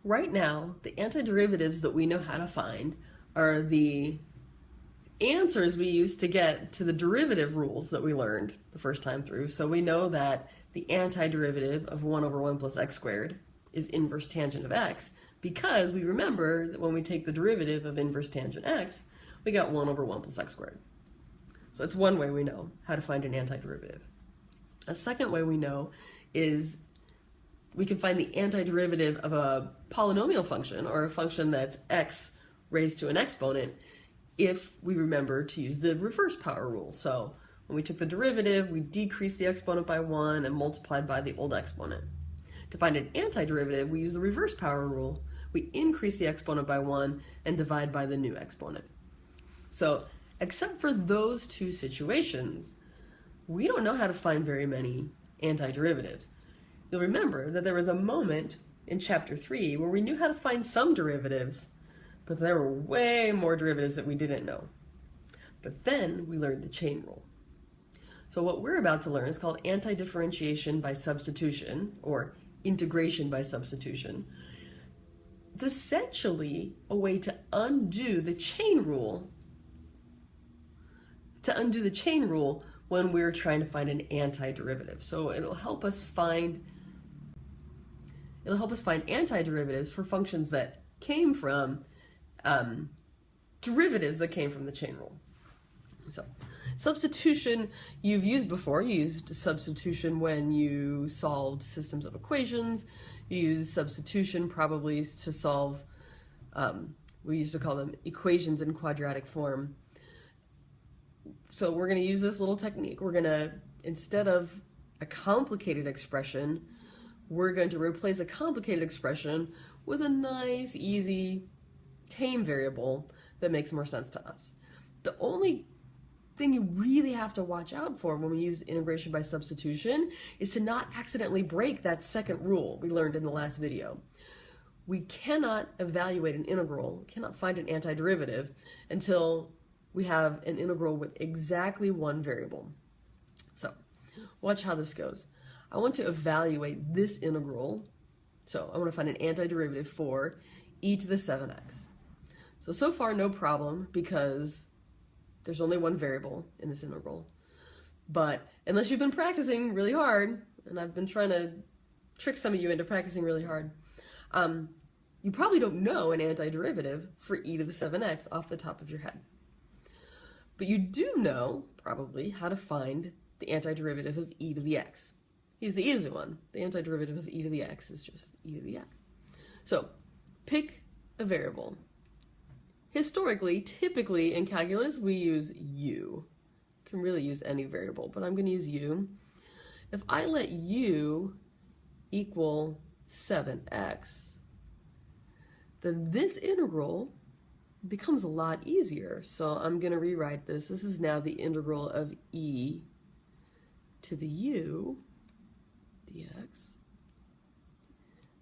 Right now, the antiderivatives that we know how to find are the answers we used to get to the derivative rules that we learned the first time through. So we know that the antiderivative of 1 over 1 plus x squared is inverse tangent of x, because we remember that when we take the derivative of inverse tangent x, we got 1 over 1 plus x squared. So that's one way we know how to find an antiderivative. A second way we know is we can find the antiderivative of a polynomial function, or a function that's x raised to an exponent, if we remember to use the reverse power rule. So when we took the derivative, we decreased the exponent by 1 and multiplied by the old exponent. To find an antiderivative, we use the reverse power rule. We increase the exponent by 1 and divide by the new exponent. So except for those two situations, we don't know how to find very many antiderivatives. You'll remember that there was a moment in chapter 3 where we knew how to find some derivatives, but there were way more derivatives that we didn't know. But then we learned the chain rule. So what we're about to learn is called antidifferentiation by substitution, or integration by substitution. It's essentially a way to undo the chain rule when we're trying to find an antiderivative. So it'll help us find antiderivatives for functions that came from derivatives that came from the chain rule. So substitution you've used before. You used substitution when you solved systems of equations. You used substitution probably to solve, we used to call them equations in quadratic form. So we're going to use this little technique. We're going to, instead of a complicated expression, we're going to replace a complicated expression with a nice, easy, tame variable that makes more sense to us. The only thing you really have to watch out for when we use integration by substitution is to not accidentally break that second rule we learned in the last video. We cannot evaluate an integral, cannot find an antiderivative until we have an integral with exactly one variable. So watch how this goes. I want to evaluate this integral. So I want to find an antiderivative for e to the 7x. So far no problem, because there's only one variable in this integral. But unless you've been practicing really hard, and I've been trying to trick some of you into practicing really hard, you probably don't know an antiderivative for e to the 7x off the top of your head. But you do know, probably, how to find the antiderivative of e to the x. He's the easy one. The antiderivative of e to the x is just e to the x. So pick a variable. Historically, typically in calculus, we use u. You can really use any variable, but I'm going to use u. If I let u equal 7x, then this integral becomes a lot easier. So I'm going to rewrite this. This is now the integral of e to the u dx.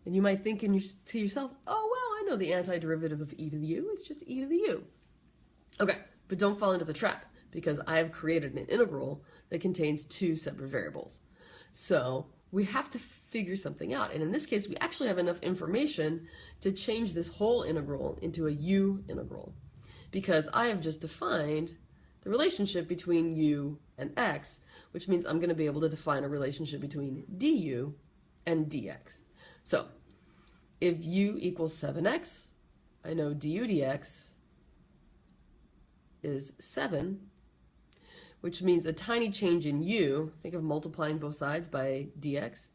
And you might think to yourself, oh, well, I know the antiderivative of e to the u. It's just e to the u. Okay, but don't fall into the trap, because I have created an integral that contains two separate variables. So we have to figure something out. And in this case, we actually have enough information to change this whole integral into a u integral, because I have just defined the relationship between u and x, which means I'm going to be able to define a relationship between du and dx. So if u equals 7x, I know du dx is 7, which means a tiny change in u, think of multiplying both sides by dx,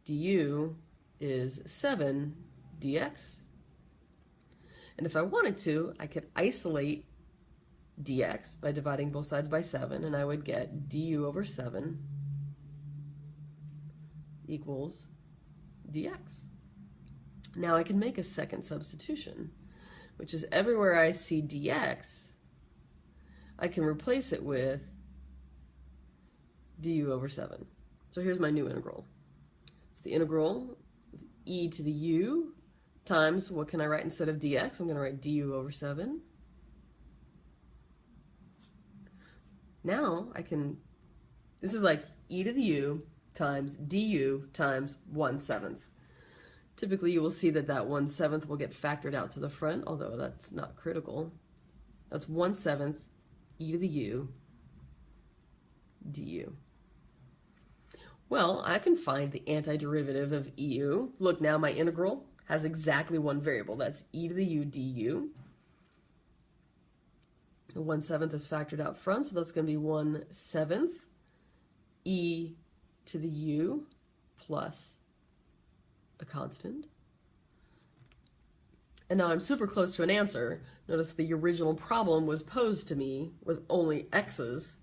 du is 7 dx. And if I wanted to, I could isolate dx by dividing both sides by 7, and I would get du over 7 equals dx. Now I can make a second substitution, which is everywhere I see dx, I can replace it with du over 7. So here's my new integral. It's the integral of e to the u times, what can I write instead of dx? I'm going to write du over 7. Now I can, this is like e to the u times du times 1/7. Typically, you will see that that 1/7 will get factored out to the front, although that's not critical. That's 1/7 e to the u du. Well, I can find the antiderivative of eu. Look, now my integral has exactly one variable. That's e to the u du. The 1/7 is factored out front, so that's going to be 1/7 e to the u plus a constant. And now I'm super close to an answer. Notice the original problem was posed to me with only x's.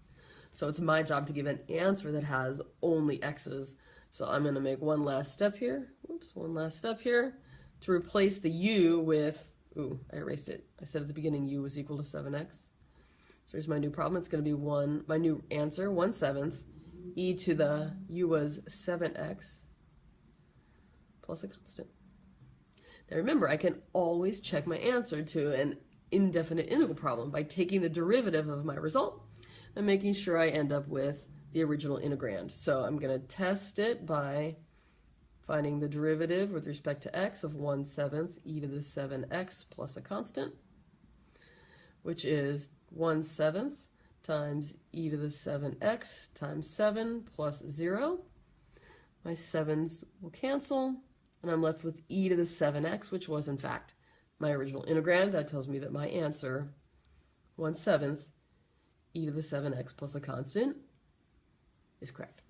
So it's my job to give an answer that has only x's. So I'm going to make one last step here. Whoops, one last step here to replace the u with, ooh, I erased it. I said at the beginning u was equal to 7x. So here's my new problem. It's going to be my new answer, 1/7 e to the u was 7x plus a constant. Now remember, I can always check my answer to an indefinite integral problem by taking the derivative of my result and making sure I end up with the original integrand. So I'm going to test it by finding the derivative with respect to x of 1/7 e to the 7x plus a constant, which is 1/7 times e to the 7x times 7 plus 0. My 7's will cancel, and I'm left with e to the 7x, which was in fact my original integrand. That tells me that my answer, 1/7 e to the 7x plus a constant, is correct.